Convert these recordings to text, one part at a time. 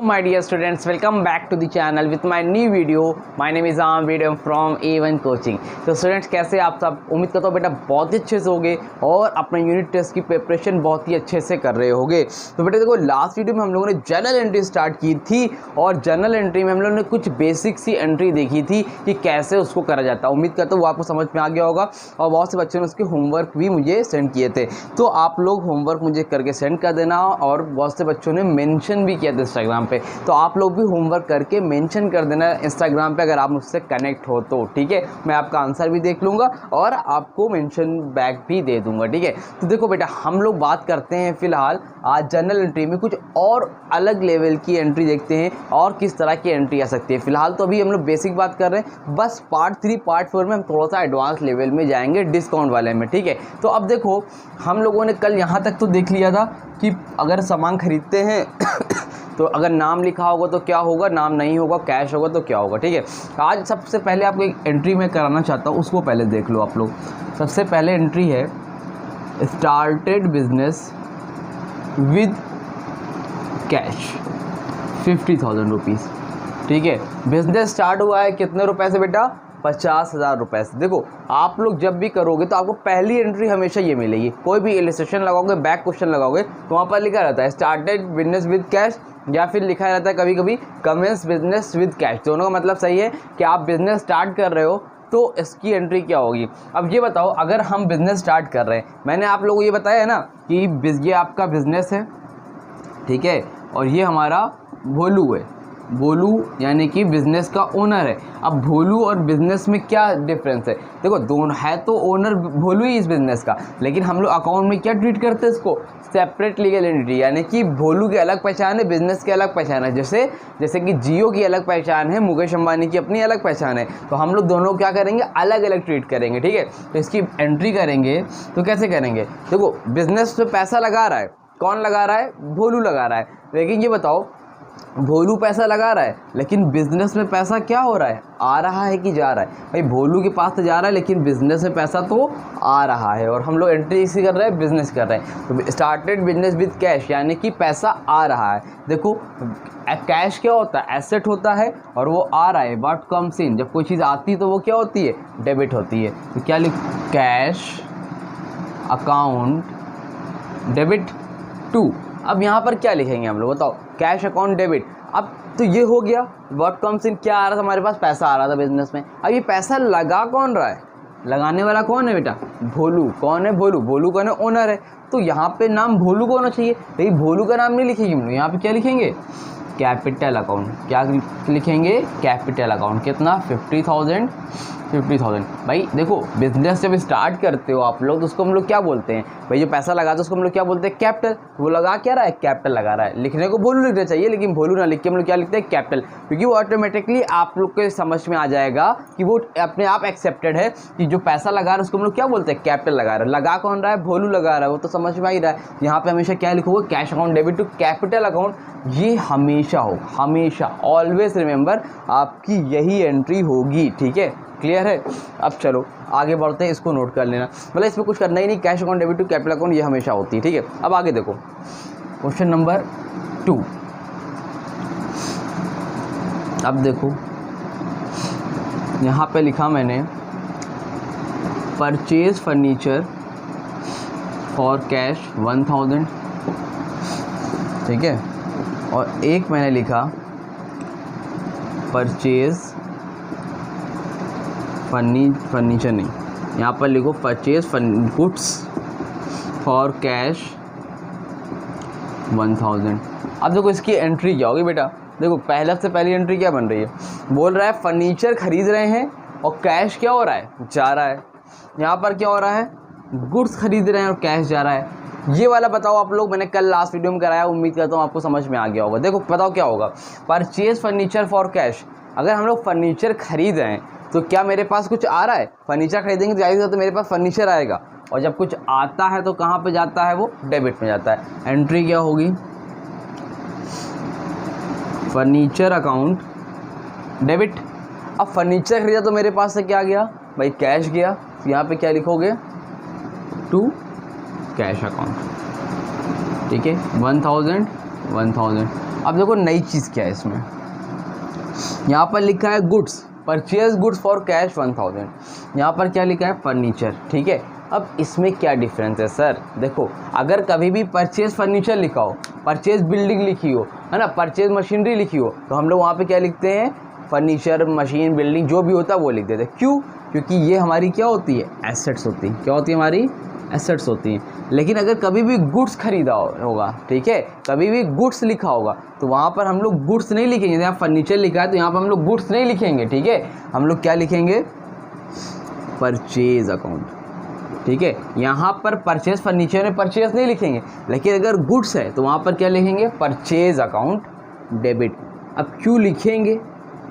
my dear students, welcome back to the channel with my new video. My name is Amir from A1 Coaching. तो students कैसे आप सब, उम्मीद करता हूँ बेटा बहुत ही अच्छे से होगे और अपने यूनिट टेस्ट की प्रिपरेशन बहुत ही अच्छे से कर रहे होगे। तो बेटा देखो, लास्ट वीडियो में हम लोगों ने जर्नल एंट्री स्टार्ट की थी और जर्नल एंट्री में हम लोगों ने कुछ बेसिक सी एंट्री देखी थी कि कैसे उसको करा जाता है। उम्मीद करता हूँ वो आपको समझ में आ गया होगा और बहुत से बच्चों ने उसके होमवर्क भी मुझे सेंड किए थे। तो आप लोग होमवर्क मुझे करके सेंड कर देना और बहुत से बच्चों ने मेंशन भी किया था इंस्टाग्राम पे, तो आप लोग भी होमवर्क करके मेंशन कर देना इंस्टाग्राम पे अगर आप मुझसे कनेक्ट हो तो, ठीक है। मैं आपका आंसर भी देख लूँगा और आपको मेंशन बैक भी दे दूँगा, ठीक है। तो देखो बेटा, हम लोग बात करते हैं फ़िलहाल आज जर्नल एंट्री में कुछ और अलग लेवल की एंट्री देखते हैं और किस तरह की एंट्री आ सकती है। फ़िलहाल तो अभी हम लोग बेसिक बात कर रहे हैं, बस पार्ट 3 पार्ट 4 में हम थोड़ा सा एडवांस लेवल में जाएंगे डिस्काउंट वाले में, ठीक है। तो अब देखो, हम लोगों ने कल यहाँ तक तो देख लिया था कि अगर सामान खरीदते हैं तो अगर नाम लिखा होगा तो क्या होगा, नाम नहीं होगा कैश होगा तो क्या होगा, ठीक है। आज सबसे पहले आपको एक एंट्री मैं कराना चाहता हूँ, उसको पहले देख लो आप लोग। सबसे पहले एंट्री है started business with cash 50,000 rupees, ठीक है। बिजनेस स्टार्ट हुआ है कितने रुपए से बेटा? 50,000 रुपये से। देखो, आप लोग जब भी करोगे तो आपको पहली एंट्री हमेशा ये मिलेगी। कोई भी इलस्ट्रेशन लगाओगे, बैक क्वेश्चन लगाओगे तो वहाँ पर लिखा रहता है स्टार्टेड बिजनेस विद कैश, या फिर लिखा रहता है कभी कभी कमेंस बिजनेस विद कैश। दोनों का मतलब सही है कि आप बिजनेस स्टार्ट कर रहे हो तो इसकी एंट्री क्या होगी। अब ये बताओ, अगर हम बिज़नेस स्टार्ट कर रहे हैं, मैंने आप लोगों को ये बताया है ना कि ये आपका बिज़नेस है, ठीक है, और ये हमारा भोलू है। भोलू यानी कि बिज़नेस का ओनर है। अब भोलू और बिज़नेस में क्या डिफरेंस है? देखो, दोनों है तो ओनर भोलू ही इस बिज़नेस का, लेकिन हम लोग अकाउंट में क्या ट्रीट करते हैं इसको? सेपरेट लीगल एंटिटी, यानी कि भोलू की अलग पहचान है, बिज़नेस की अलग पहचान है। जैसे कि जियो की अलग पहचान है, मुकेश अंबानी की अपनी अलग पहचान है, तो हम लोग दोनों क्या करेंगे? अलग अलग ट्रीट करेंगे, ठीक है। तो इसकी एंट्री करेंगे तो कैसे करेंगे? देखो, बिज़नेस पे पैसा लगा रहा है, कौन लगा रहा है? भोलू लगा रहा है। लेकिन ये बताओ, भोलू पैसा लगा रहा है लेकिन बिजनेस में पैसा क्या हो रहा है? आ रहा है कि जा रहा है? भाई, भोलू के पास तो जा रहा है लेकिन बिजनेस में पैसा तो आ रहा है, और हम लोग एंट्री इसी कर रहे हैं, बिजनेस कर रहे हैं। तो स्टार्टेड बिजनेस विद कैश यानी कि पैसा आ रहा है। देखो, कैश क्या होता है? एसेट होता है और वो आ रहा है, व्हाट कम्स इन। जब कोई चीज़ आती है तो वो क्या होती है? डेबिट होती है। तो क्या लिख? Cash account debit to. अब यहाँ पर क्या लिखेंगे हम लोग, बताओ? Cash account debit. अब तो ये हो गया, व्हाट कम्स इन, क्या आ रहा था हमारे पास? पैसा आ रहा था बिजनेस में। अब ये पैसा लगा कौन रहा है? लगाने वाला कौन है बेटा? भोलू। कौन है? भोलू। भोलू कौन है? ओनर है। तो यहाँ पे नाम भोलू को होना चाहिए, लेकिन भोलू का नाम नहीं लिखेंगे हम लोग। यहाँ पे क्या लिखेंगे? Capital account. क्या लिखेंगे? Capital account. कितना? 50,000। भाई देखो, बिजनेस जब स्टार्ट करते हो आप लोग तो उसको हम लोग क्या बोलते हैं? भाई जो पैसा लगाते हैं उसको हम लोग क्या बोलते हैं? कैपिटल। वो लगा क्या रहा है? कैपिटल लगा रहा है। लिखने को भोलू लिखना चाहिए, लेकिन भोलू ना लिख के हम लोग क्या लिखते हैं? कैपिटल, क्योंकि वो ऑटोमेटिकली आप लोग के समझ में आ जाएगा कि वो अपने आप एक्सेप्टेड है कि जो पैसा लगा रहा है उसको हम लोग क्या बोलते हैं? कैपिटल लगा रहा है। लगा कौन रहा है? भोलू लगा रहा है, वो तो समझ में आ ही रहा है। यहाँ पे हमेशा क्या लिखोगे? Cash account debit to capital account. ये हमेशा हो, हमेशा ऑलवेज रिमेंबर, आपकी यही एंट्री होगी, ठीक है। क्लियर है? अब चलो आगे बढ़ते हैं, इसको नोट कर लेना, मतलब इसमें कुछ करना ही नहीं। Cash account debit to capital account ये हमेशा होती है, ठीक है। अब आगे देखो, क्वेश्चन नंबर 2। अब देखो, यहाँ पे लिखा मैंने परचेज फर्नीचर फॉर कैश 1,000, ठीक है। और एक मैंने लिखा परचेज फर्नीचर नहीं, यहाँ पर लिखो परचेज गुड्स फॉर कैश 1,000। अब देखो इसकी एंट्री क्या होगी बेटा? देखो, पहले से पहली एंट्री क्या बन रही है? बोल रहा है फर्नीचर खरीद रहे हैं और कैश क्या हो रहा है? जा रहा है। यहाँ पर क्या हो रहा है? गुड्स खरीद रहे हैं और कैश जा रहा है। ये वाला बताओ आप लोग, मैंने कल लास्ट वीडियो में कराया, उम्मीद करता हूँ आपको समझ में आ गया होगा। देखो बताओ क्या होगा? Purchase furniture for cash. अगर हम लोग फर्नीचर खरीद रहे हैं तो क्या मेरे पास कुछ आ रहा है? फर्नीचर खरीदेंगे तो जाहिर तो मेरे पास फर्नीचर आएगा, और जब कुछ आता है तो कहाँ पे जाता है? वो डेबिट में जाता है। एंट्री क्या होगी? Furniture account debit. अब फर्नीचर खरीदा तो मेरे पास से क्या गया? भाई कैश गया। तो यहाँ पे क्या लिखोगे? टू कैश अकाउंट, ठीक है। 1,000 अब देखो नई चीज़ क्या है इसमें, यहाँ पर लिखा है goods, purchase goods for cash 1000, यहाँ पर क्या लिखा है फर्नीचर, ठीक है। अब इसमें क्या डिफरेंस है सर, देखो अगर कभी भी परचेज फर्नीचर लिखा हो, परचेज बिल्डिंग लिखी हो, है ना, परचेज मशीनरी लिखी हो, तो हम लोग वहाँ पे क्या लिखते हैं, फर्नीचर, मशीन, बिल्डिंग जो भी होता है वो लिख देते हैं। क्यों? क्योंकि ये हमारी क्या होती है, एसेट्स होती है। क्या होती है, हमारी एसेट्स होती हैं। लेकिन अगर कभी भी गुड्स खरीदा होगा, ठीक है, कभी भी गुड्स लिखा होगा, तो वहाँ पर हम लोग गुड्स नहीं लिखेंगे। यहाँ फर्नीचर लिखा है तो यहाँ पर हम लोग गुड्स नहीं लिखेंगे, ठीक है, हम लोग क्या लिखेंगे, परचेज अकाउंट, ठीक है। यहाँ पर परचेज फर्नीचर में परचेज नहीं लिखेंगे, लेकिन अगर गुड्स है तो वहाँ पर क्या लिखेंगे, परचेज अकाउंट डेबिट। अब क्यों लिखेंगे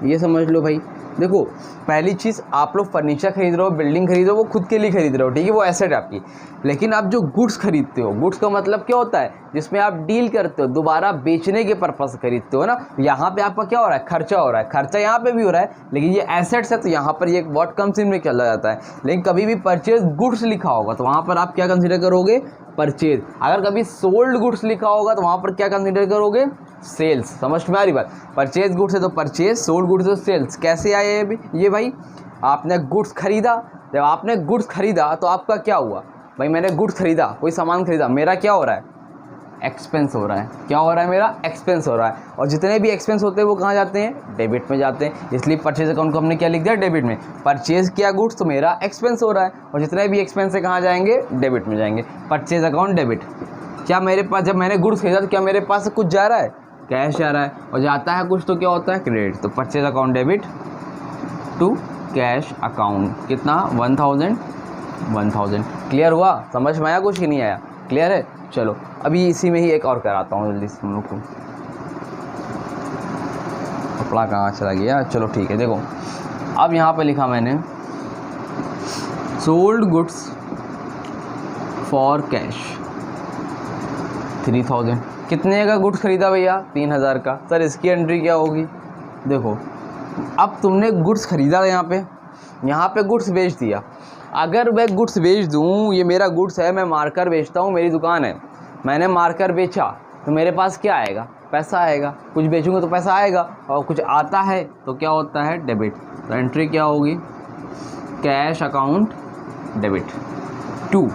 ये समझ लो भाई। देखो पहली चीज़, आप लोग फर्नीचर खरीद रहे हो, बिल्डिंग खरीद रहे हो, वो खुद के लिए खरीद रहे हो, ठीक है, वो एसेट आपकी। लेकिन आप जो गुड्स खरीदते हो, गुड्स का मतलब क्या होता है, जिसमें आप डील करते हो, दोबारा बेचने के पर्पस खरीदते हो ना, यहाँ पे आपका क्या हो रहा है, खर्चा हो रहा है। खर्चा यहाँ पे भी हो रहा है, लेकिन ये एसेट्स है तो यहाँ पर ये व्हाट कम्स इन में चला जाता है। लेकिन कभी भी परचेज गुड्स लिखा होगा तो वहाँ पर आप क्या कंसिडर करोगे, परचेज। अगर कभी सोल्ड गुड्स लिखा होगा तो वहाँ पर क्या कंसिडर करोगे, सेल्स। समझ में आ रही बात, परचेज गुड्स है तो परचेज, सोल्ड गुड्स है तो सेल्स। कैसे आए ये भाई, आपने गुड्स खरीदा, जब आपने गुड्स खरीदा तो आपका क्या हुआ भाई, मैंने गुड्स खरीदा, कोई सामान खरीदा, मेरा क्या हो रहा है, एक्सपेंस हो रहा है। क्या हो रहा है, मेरा एक्सपेंस हो रहा है। और जितने भी एक्सपेंस होते हैं वो कहाँ जाते हैं, डेबिट में जाते हैं। इसलिए परचेज अकाउंट को हमने क्या लिख दिया, डेबिट में। परचेज किया गुड्स तो मेरा एक्सपेंस हो रहा है, और जितने भी एक्सपेंस है कहाँ जाएंगे, डेबिट में जाएंगे। Purchase account debit. क्या मेरे पास, जब मैंने गुड्स खरीदा तो क्या मेरे पास कुछ जा रहा है, कैश जा रहा है, और जाता है कुछ तो क्या होता है, क्रेडिट। तो purchase account debit to cash account, कितना, 1000। क्लियर हुआ, समझ में आया कुछ कि नहीं आया, क्लियर है। चलो अभी इसी में ही एक और कराता हूँ जल्दी से हम लोग को। कपड़ा कहाँ चला गया, चलो ठीक है। देखो अब यहाँ पे लिखा मैंने सोल्ड गुड्स फॉर कैश 3000। कितने का गुड्स खरीदा भैया, 3000 का। सर इसकी एंट्री क्या होगी, देखो अब तुमने गुड्स खरीदा, यहाँ पे गुड्स बेच दिया। अगर मैं गुड्स बेच दूँ, ये मेरा गुड्स है, मैं मार्कर बेचता हूँ, मेरी दुकान है, मैंने मार्कर बेचा तो मेरे पास क्या आएगा, पैसा आएगा। कुछ बेचूंगा तो पैसा आएगा, और कुछ आता है तो क्या होता है, डेबिट। तो एंट्री क्या होगी, कैश अकाउंट डेबिट 2।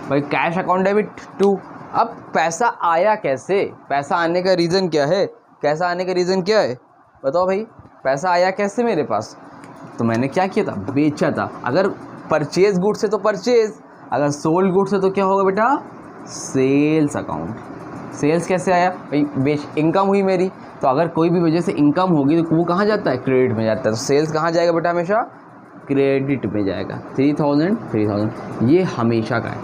भाई कैश अकाउंट डेबिट 2। अब पैसा आया कैसे, पैसा आने का रीज़न क्या है, कैसा आने का रीज़न क्या है, बताओ भाई। पैसा आया कैसे मेरे पास, तो मैंने क्या किया था, बेचा था। अगर परचेज गुड्स है तो परचेज, अगर सोल्ड गुड्स है तो क्या होगा बेटा, सेल्स अकाउंट। सेल्स कैसे आया भाई, बेच, इनकम हुई मेरी, तो अगर कोई भी वजह से इनकम होगी तो वो कहाँ जाता है, क्रेडिट में जाता है। तो सेल्स कहाँ जाएगा बेटा, हमेशा क्रेडिट में जाएगा। 3000 ये हमेशा का है,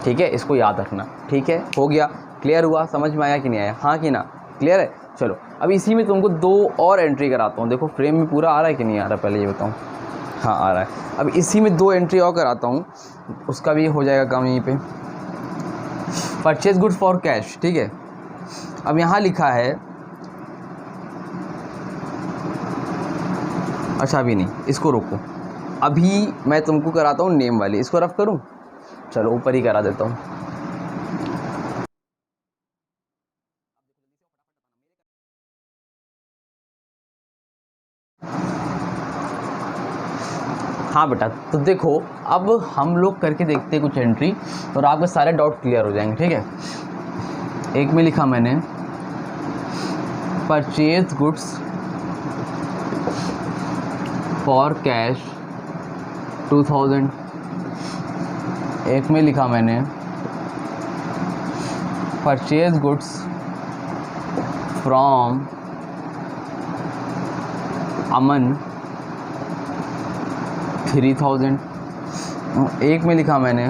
ठीक है, इसको याद रखना, ठीक है। हो गया, क्लियर हुआ, समझ में आया कि नहीं आया, हाँ कि ना, क्लियर है। चलो अब इसी में तुमको 2 और एंट्री कराता हूँ। देखो फ्रेम में पूरा आ रहा है कि नहीं आ रहा, पहले ये बताऊँ, हाँ आ रहा है। अब इसी में 2 एंट्री और कराता हूँ, उसका भी हो जाएगा काम यहीं पे। परचेज गुड्स फॉर कैश, ठीक है। अब यहाँ लिखा है, अच्छा अभी नहीं, इसको रोको, अभी मैं तुमको कराता हूँ नेम वाली। इसको रफ करूँ, चलो ऊपर ही करा देता हूँ। हाँ बेटा, तो देखो अब हम लोग करके देखते हैं कुछ एंट्री, और आपके सारे डाउट क्लियर हो जाएंगे, ठीक है। एक में लिखा मैंने परचेज गुड्स फॉर कैश 2000। एक में लिखा मैंने परचेज गुड्स फ्रॉम अमन 3000। एक में लिखा मैंने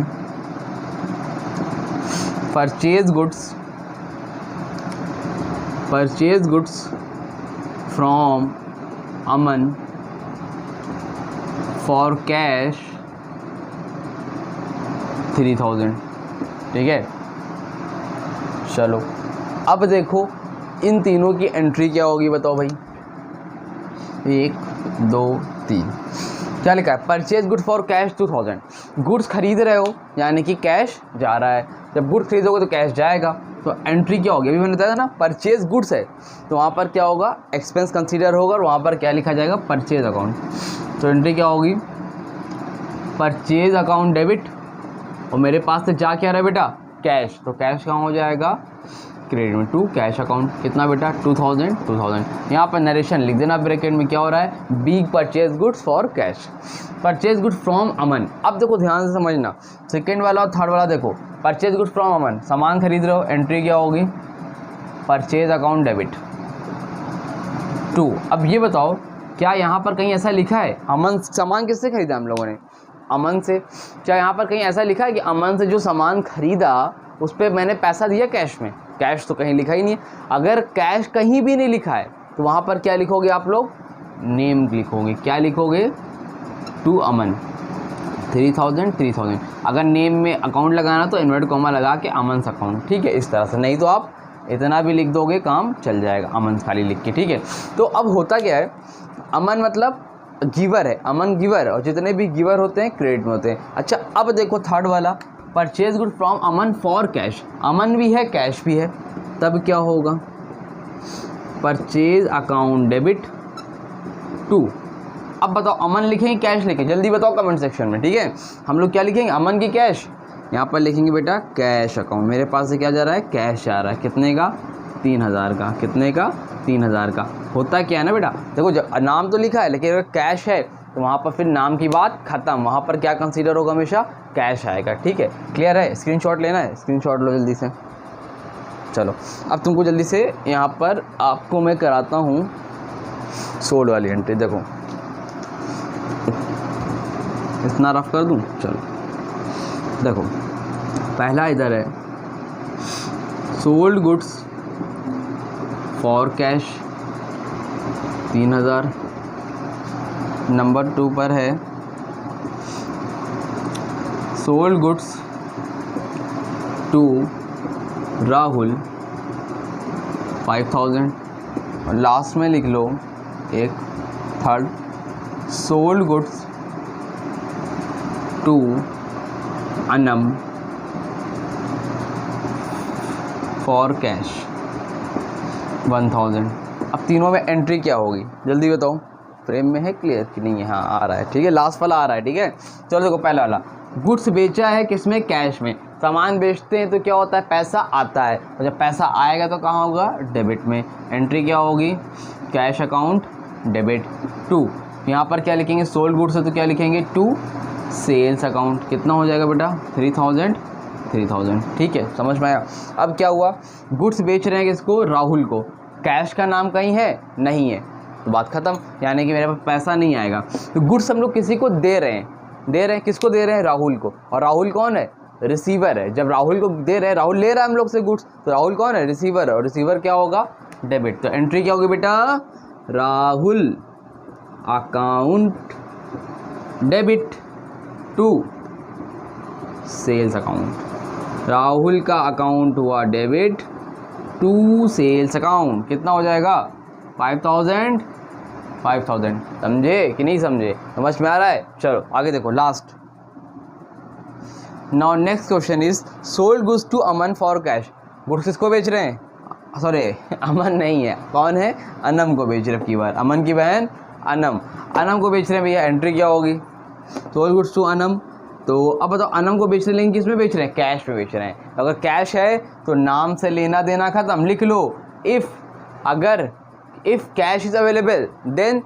purchase goods from Aman for cash 3000, ठीक है। चलो अब देखो इन तीनों की एंट्री क्या होगी, बताओ भाई। 1 2 3 क्या लिखा है, purchase good for cash 2000। Goods खरीद रहे हो यानी कि कैश जा रहा है, जब गुड्स खरीदोगे तो कैश जाएगा, तो एंट्री क्या होगी, अभी मैंने बताया था ना परचेज गुड्स है, तो वहाँ पर क्या होगा, एक्सपेंस कंसीडर होगा और वहाँ पर क्या लिखा जाएगा, परचेज अकाउंट। तो एंट्री क्या होगी, परचेज अकाउंट डेबिट, और मेरे पास से जा क्या रहा है बेटा, कैश, तो कैश कहाँ हो जाएगा, क्रेडिट में, टू कैश अकाउंट। कितना बेटा, 2000। यहाँ पर नरेशन लिख देना ब्रैकेट में, क्या हो रहा है, big purchase goods for cash, purchase goods from Aman. अब देखो ध्यान से समझना, सेकेंड वाला और थर्ड वाला देखो, परचेज गुड्स फ्रॉम अमन, सामान खरीद रहे हो, एंट्री क्या होगी, परचेज अकाउंट डेबिट 2। अब ये बताओ क्या यहाँ पर कहीं ऐसा लिखा है, अमन सामान किससे खरीदा हम लोगों ने, अमन से, क्या यहाँ पर कहीं ऐसा लिखा है कि अमन से जो सामान खरीदा उस पर मैंने पैसा दिया कैश में, कैश तो कहीं लिखा ही नहीं है। अगर कैश कहीं भी नहीं लिखा है तो वहाँ पर क्या लिखोगे आप लोग, नेम लिखोगे, क्या लिखोगे, टू अमन 3000। अगर नेम में अकाउंट लगाना तो इन्वर्ट कॉमा लगा के अमन अकाउंट, ठीक है, इस तरह से, नहीं तो आप इतना भी लिख दोगे काम चल जाएगा, अमन खाली लिख के, ठीक है। तो अब होता क्या है, अमन मतलब गिवर है, अमन गिवर, और जितने भी गिवर होते हैं क्रेडिट में होते हैं। अच्छा अब देखो थर्ड वाला, purchase good from Aman for cash, Aman भी है कैश भी है, तब क्या होगा, परचेज अकाउंट डेबिट 2। अब बताओ अमन लिखेंगे कैश लिखें, जल्दी बताओ कमेंट सेक्शन में, ठीक है। हम लोग क्या लिखेंगे, अमन की कैश, यहाँ पर लिखेंगे बेटा कैश अकाउंट, मेरे पास से क्या जा रहा है, कैश जा रहा है, कितने का, 3000 का, कितने का, 3000 का। होता क्या है ना बेटा, देखो जब नाम तो लिखा है लेकिन अगर कैश है तो वहाँ पर फिर नाम की बात खत्म, वहाँ पर क्या कंसीडर होगा, हमेशा कैश आएगा, ठीक है। क्लियर है, स्क्रीनशॉट लेना है, स्क्रीनशॉट लो जल्दी से। चलो अब तुमको जल्दी से यहाँ पर आपको मैं कराता हूँ सोल्ड वाली एंट्री, देखो इतना रफ कर दूँ, चलो देखो पहला इधर है sold goods for cash 3000, number 2 पर है सोल्ड गुड्स टू राहुल 5000, और लास्ट में लिख लो एक third, sold goods to Aman for cash 1000। अब तीनों में एंट्री क्या होगी, जल्दी बताओ, फ्रेम में है क्लियर कि नहीं है, हाँ आ रहा है, ठीक है, लास्ट वाला आ रहा है, ठीक है। चलो देखो पहला वाला, गुड्स बेचा है किसमें, कैश में, सामान बेचते हैं तो क्या होता है, पैसा आता है, और जब पैसा आएगा तो कहाँ होगा, डेबिट में, एंट्री क्या होगी, कैश अकाउंट डेबिट 2। यहाँ पर क्या लिखेंगे, सोल्ड गुड्स है तो क्या लिखेंगे, 2 सेल्स अकाउंट, कितना हो जाएगा बेटा, 3000, ठीक है, समझ में आया। अब क्या हुआ, गुड्स बेच रहे हैं किसको, राहुल को, कैश का नाम कहीं है, नहीं है, तो बात खत्म, यानी कि मेरे पास पैसा नहीं आएगा। तो गुड्स हम लोग किसी को दे रहे हैं, किसको दे रहे हैं, राहुल को, और राहुल कौन है, रिसीवर है। जब राहुल को दे रहे हैं, राहुल ले रहा है हम लोग से गुड्स, तो राहुल कौन है, रिसीवर है, और रिसीवर क्या होगा, डेबिट। तो एंट्री क्या होगी बेटा, Rahul account debit 2 sales account, Rahul का अकाउंट हुआ डेबिट 2 सेल्स अकाउंट, कितना हो जाएगा, 5000, समझे कि नहीं समझे, समझ में आ रहा है। चलो आगे देखो last, now next question is sold goods to Aman for cash, goods किसको बेच रहे हैं, सॉरी अमन नहीं है, कौन है, अनम को बेच रहे हैं, की बार अमन की बहन अनम को बेच रहे हैं भैया, एंट्री क्या होगी, सोल्ड गुड्स टू अनम। तो अब बताओ अनम को बेच रहे हैं लेकिन किस में बेच रहे हैं, कैश में बेच रहे हैं। अगर कैश है तो नाम से लेना देना खत्म, लिख लो if cash is available then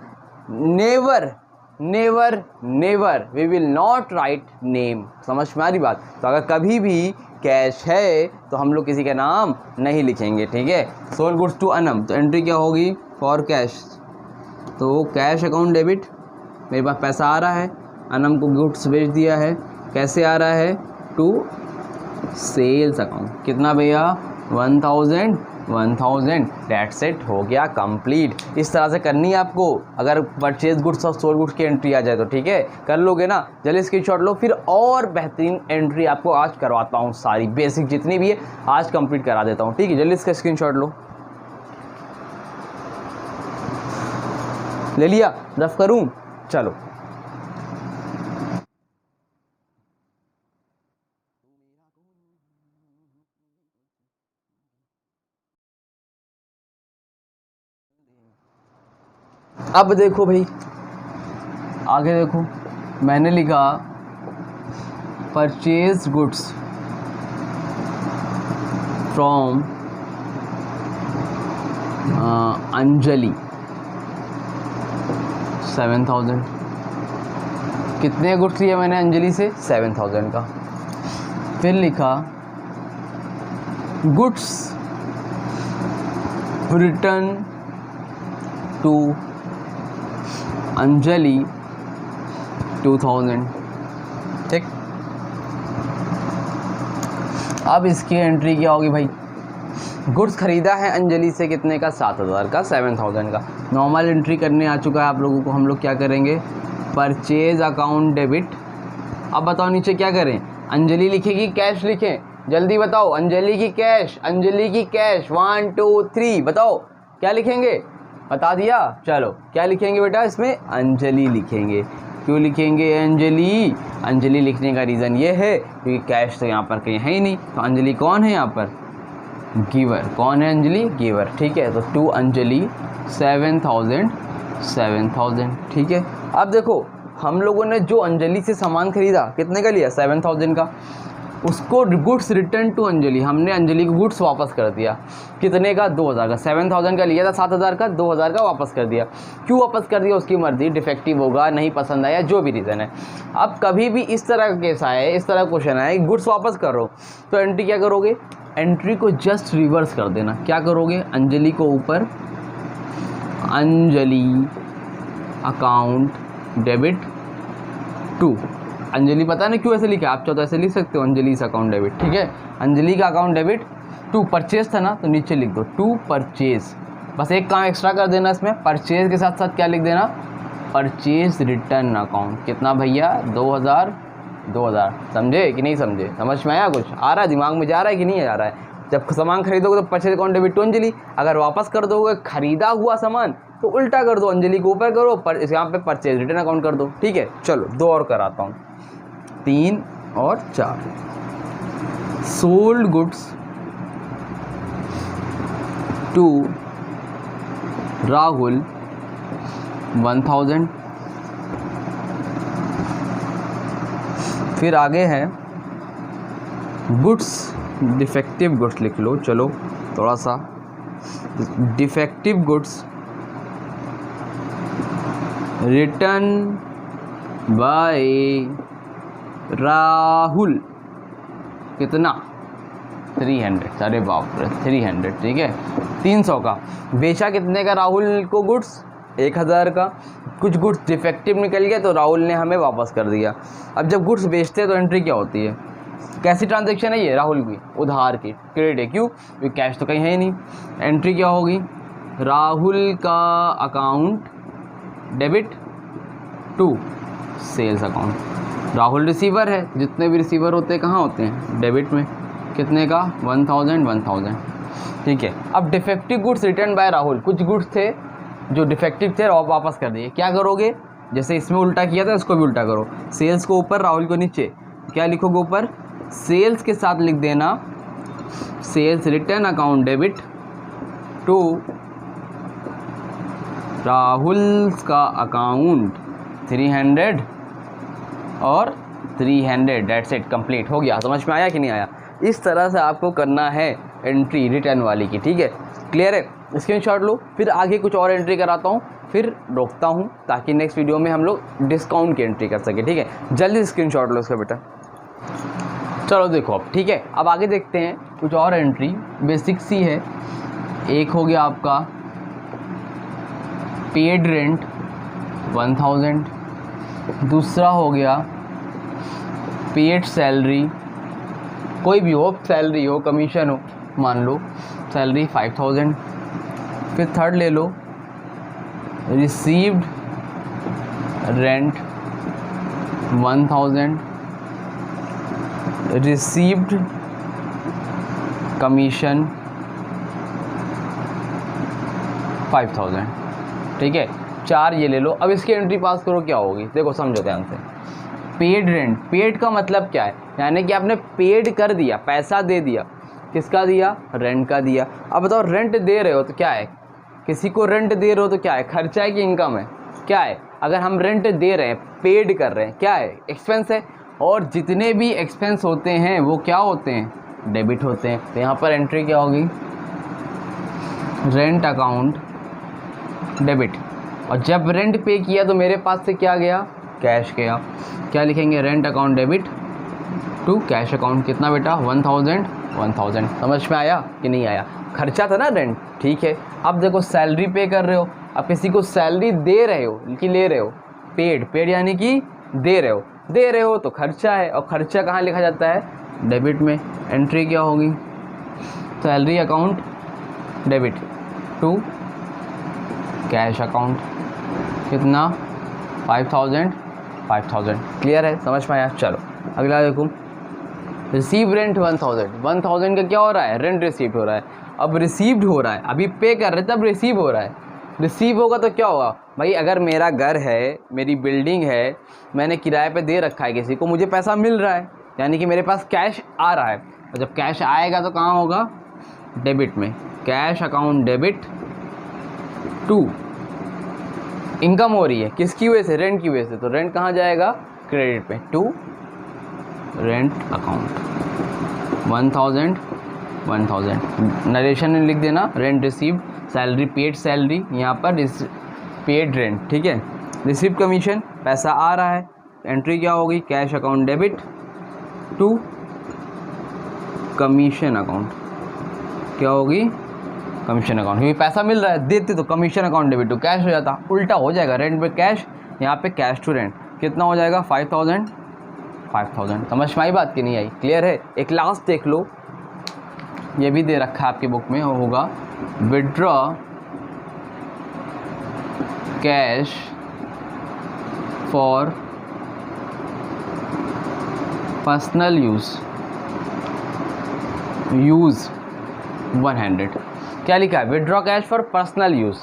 never we will not write name, समझ में आ रही बात। तो अगर कभी भी कैश है तो हम लोग किसी का नाम नहीं लिखेंगे, ठीक है। सोल्ड गुड्स टू अनम, तो एंट्री क्या होगी, फॉर कैश, तो कैश अकाउंट डेबिट, मेरे पास पैसा आ रहा है, अनम को गुड्स बेच दिया है, कैसे आ रहा है, टू सेल्स अकाउंट, कितना भैया, 1000, डेट्स इट, हो गया कंप्लीट। इस तरह से करनी है आपको, अगर परचेज गुड्स और सोल्ड गुड्स की एंट्री आ जाए तो, ठीक है, कर लोगे ना, जल्दी स्क्रीनशॉट लो, फिर और बेहतरीन एंट्री आपको आज करवाता हूँ, सारी बेसिक जितनी भी है आज कंप्लीट करा देता हूँ, ठीक है। जल्दी इसका स्क्रीनशॉट लो, ले लिया, रफ करूँ, चलो अब देखो भाई आगे देखो, मैंने लिखा परचेज गुड्स फ्रॉम अंजलि 7000। कितने गुड्स लिए मैंने अंजलि से? 7000 का। फिर लिखा गुड्स रिटर्न टू अंजलि 2000। ठीक, अब इसकी एंट्री क्या होगी भाई? गुड्स खरीदा है अंजलि से कितने का? 7000 का, 7000 का। नॉर्मल एंट्री करने आ चुका है आप लोगों को। हम लोग क्या करेंगे? Purchase account debit. अब बताओ नीचे क्या करें? अंजलि लिखेगी, कैश लिखें? जल्दी बताओ। अंजलि की कैश, अंजलि की कैश। 1 2 3 बताओ क्या लिखेंगे? बता दिया। चलो क्या लिखेंगे बेटा इसमें? अंजलि लिखेंगे। क्यों लिखेंगे अंजलि? अंजलि लिखने का रीज़न ये है क्योंकि कैश तो यहाँ पर कहीं है ही नहीं। तो अंजलि कौन है यहाँ पर? गिवर। कौन है अंजलि? गिवर। ठीक है, तो टू अंजलि 7000। ठीक है, अब देखो हम लोगों ने जो अंजलि से सामान खरीदा कितने का लिया? 7000 का। उसको गुड्स रिटर्न टू अंजलि, हमने अंजलि को गुड्स वापस कर दिया। कितने का? 2000 का। 7000 का लिया था, 7000 का, 2000 का वापस कर दिया। क्यों वापस कर दिया? उसकी मर्जी, डिफेक्टिव होगा, नहीं पसंद आया, जो भी रीज़न है। अब कभी भी इस तरह का केस आए, इस तरह का क्वेश्चन आए, गुड्स वापस करो, तो एंट्री क्या करोगे? एंट्री को जस्ट रिवर्स कर देना। क्या करोगे? अंजलि को ऊपर Anjali account debit to. Anjali पता नहीं क्यों ऐसे लिखा, आप चाहो तो ऐसे लिख सकते हो, अंजलि से अकाउंट डेबिट। ठीक है, अंजलि का अकाउंट डेबिट टू परचेज था ना, तो नीचे लिख दो टू परचेज। बस एक काम एक्स्ट्रा कर देना इसमें, परचेज के साथ साथ क्या लिख देना? Purchase return account. कितना भैया? 2000। समझे कि नहीं समझे? समझ में आया? कुछ आ रहा है दिमाग में? जा रहा है कि नहीं जा रहा है? जब सामान खरीदोगे तो purchase account debit to Anjali. अगर वापस कर दोगे खरीदा हुआ सामान तो उल्टा कर दो, अंजलि को ऊपर करो, पर यहाँ पे परचेज रिटर्न अकाउंट कर दो। ठीक है, चलो 2 और कराता हूँ, 3 और 4। Sold goods to Rahul 1000। फिर आगे है गुड्स, डिफेक्टिव गुड्स लिख लो। चलो थोड़ा सा, defective goods return by Rahul. कितना? 300। अरे बाप रे, 300। ठीक है, 300 का। बेचा कितने का राहुल को गुड्स? 1000 का। कुछ गुड्स डिफेक्टिव निकल गया तो राहुल ने हमें वापस कर दिया। अब जब गुड्स बेचते हैं तो एंट्री क्या होती है? कैसी ट्रांजैक्शन है ये? राहुल की, उधार की, क्रेडिट है। क्यों? क्योंकि कैश तो कहीं है ही नहीं। एंट्री क्या होगी? राहुल का account debit to sales account. Rahul receiver है, जितने भी रिसीवर होते हैं कहाँ होते हैं? डेबिट में। कितने का? 1000। ठीक है, अब defective goods return by Rahul. कुछ गुड्स थे जो डिफेक्टिव थे और वापस कर दिए। क्या करोगे? जैसे इसमें उल्टा किया था इसको भी उल्टा करो। सेल्स को ऊपर, राहुल को नीचे। क्या लिखोगे ऊपर? सेल्स के साथ लिख देना sales return account debit to Rahul का अकाउंट 300 और 300। डेट्स इट, कंप्लीट हो गया। समझ में आया कि नहीं आया? इस तरह से आपको करना है एंट्री रिटर्न वाली की। ठीक है, क्लियर है? स्क्रीनशॉट लो, फिर आगे कुछ और एंट्री कराता हूँ, फिर रोकता हूँ ताकि नेक्स्ट वीडियो में हम लोग डिस्काउंट की एंट्री कर सके। ठीक है, जल्दी स्क्रीनशॉट लो इसका बेटा। चलो देखो अब, ठीक है, अब आगे देखते हैं कुछ और एंट्री, बेसिक सी है। एक हो गया आपका पेड रेंट 1000, दूसरा हो गया पेड सैलरी, कोई भी हो, सैलरी हो, कमीशन हो, मान लो सैलरी 5000। फिर थर्ड ले लो रिसीव्ड रेंट 1000, रिसीव्ड कमीशन 5000। ठीक है, 4 ये ले लो। अब इसकी एंट्री पास करो, क्या होगी देखो, समझो ध्यान से। पेड रेंट, पेड का मतलब क्या है? यानी कि आपने पेड कर दिया, पैसा दे दिया। किसका दिया? रेंट का दिया। अब बताओ रेंट दे रहे हो तो क्या है? किसी को रेंट दे रहे हो तो क्या है, खर्चा है कि इनकम है, क्या है। अगर हम रेंट दे रहे हैं, पेड कर रहे हैं, क्या है, एक्सपेंस है। और जितने भी एक्सपेंस होते हैं वो क्या होते हैं, डेबिट होते हैं। तो यहाँ पर एंट्री क्या होगी, रेंट अकाउंट डेबिट। और जब रेंट पे किया तो मेरे पास से क्या गया, कैश गया। क्या लिखेंगे, rent account debit to cash account. कितना बेटा, 1000। समझ में आया कि नहीं आया, खर्चा था ना रेंट, ठीक है। अब देखो सैलरी पे कर रहे हो, अब किसी को सैलरी दे रहे हो कि ले रहे हो, पेड यानी कि दे रहे हो तो खर्चा है। और खर्चा कहाँ लिखा जाता है, डेबिट में। एंट्री क्या होगी, salary account debit to cash account. कितना, 5000। क्लियर है, समझ में आया। चलो अगला देखो, रिसीव रेंट 1000 का क्या हो रहा है, रेंट रिसीव हो रहा है। अब रिसीव्ड हो रहा है, अभी पे कर रहे थे, तब रिसीव हो रहा है। रिसीव होगा तो क्या होगा भाई, अगर मेरा घर है, मेरी बिल्डिंग है, मैंने किराए पे दे रखा है किसी को, मुझे पैसा मिल रहा है, यानी कि मेरे पास कैश आ रहा है। और जब कैश आएगा तो कहाँ होगा, डेबिट में। Cash account debit to income हो रही है, किसकी वजह से, रेंट की वजह से, तो रेंट कहाँ जाएगा, क्रेडिट पे, टू रेंट अकाउंट। 1000 नरेशन में लिख देना, rent received, salary paid, salary यहाँ पर पेड रेंट, ठीक है। रिसीव कमीशन, पैसा आ रहा है। एंट्री क्या होगी, cash account debit to commission account. क्या होगी, कमीशन अकाउंट, क्योंकि पैसा मिल रहा है, देते तो commission account debit to cash हो जाता, उल्टा हो जाएगा, रेंट पे कैश, यहाँ पे कैश टू रेंट। कितना हो जाएगा, 5000। समझ में आई बात कि नहीं आई, क्लियर है। एक लास्ट देख लो, ये भी दे रखा है आपकी बुक में, होगा withdraw cash for personal use 100। क्या लिखा है, withdraw cash for personal use,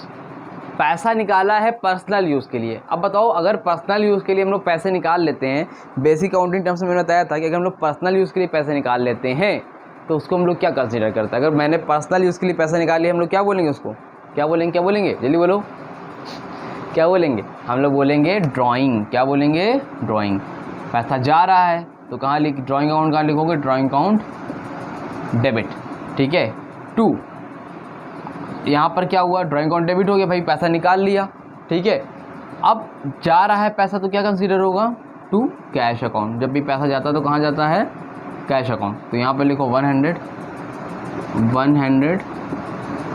पैसा निकाला है पर्सनल यूज़ के लिए। अब बताओ, अगर पर्सनल यूज़ के लिए हम लोग पैसे निकाल लेते हैं, बेसिक अकाउंटिंग टर्म्स में मैंने बताया था कि अगर हम लोग पर्सनल यूज़ के लिए पैसे निकाल लेते हैं तो उसको हम लोग क्या कंसीडर करते हैं। अगर मैंने पर्सनल यूज़ के लिए पैसे निकाल लिए, हम लोग क्या बोलेंगे उसको, क्या बोलेंगे जल्दी बोलो, क्या बोलेंगे, हम लोग बोलेंगे ड्राइंग। क्या बोलेंगे, ड्राइंग। पैसा जा रहा है तो कहाँ लिख, ड्राइंग अकाउंट कहाँ लिखोगे, ड्राइंग अकाउंट डेबिट, ठीक है। टू यहाँ पर क्या हुआ, ड्राइंग अकाउंट डेबिट हो गया भाई, पैसा निकाल लिया, ठीक है। अब जा रहा है पैसा तो क्या कंसीडर होगा, टू कैश अकाउंट। जब भी पैसा जाता है तो कहाँ जाता है, कैश अकाउंट। तो यहाँ पर लिखो 100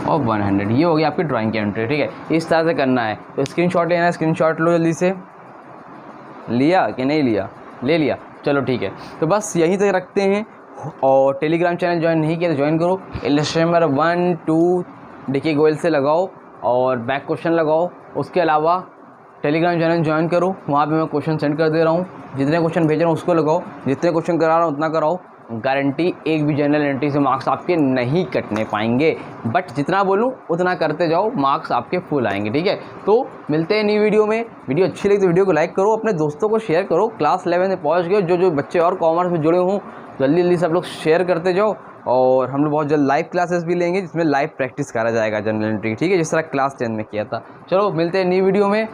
और 100, ये हो गया आपकी ड्राइंग की एंट्री, ठीक है। इस तरह से करना है। तो स्क्रीनशॉट लेना है, स्क्रीनशॉट लो जल्दी से। लिया कि नहीं लिया, ले लिया, चलो ठीक है। तो बस यहीं तक रखते हैं। और टेलीग्राम चैनल ज्वाइन नहीं किया तो ज्वाइन करो। इलस्ट्रेशन नंबर 1 2 देखिए गोयल से लगाओ और बैक क्वेश्चन लगाओ। उसके अलावा टेलीग्राम चैनल ज्वाइन करो, वहाँ पे मैं क्वेश्चन सेंड कर दे रहा हूँ। जितने क्वेश्चन भेज रहा हूँ उसको लगाओ, जितने क्वेश्चन करा रहा हूँ उतना कराओ। गारंटी एक भी जनरल एंट्री से मार्क्स आपके नहीं कटने पाएंगे, बट जितना बोलूँ उतना करते जाओ, मार्क्स आपके फुल आएंगे, ठीक है। तो मिलते हैं नई वीडियो में। वीडियो अच्छी लगी तो वीडियो को लाइक करो, अपने दोस्तों को शेयर करो। क्लास 11 में पहुँच गए जो बच्चे और कॉमर्स में जुड़े हों, जल्दी सब लोग शेयर करते जाओ। और हम लोग बहुत जल्द लाइव क्लासेस भी लेंगे जिसमें लाइव प्रैक्टिस करा जाएगा जनरल एंट्री, ठीक है, जिस तरह क्लास 10 में किया था। चलो मिलते हैं नई वीडियो में,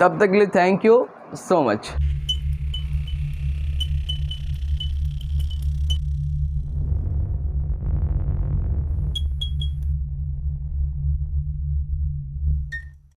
तब तक के लिए थैंक यू सो मच।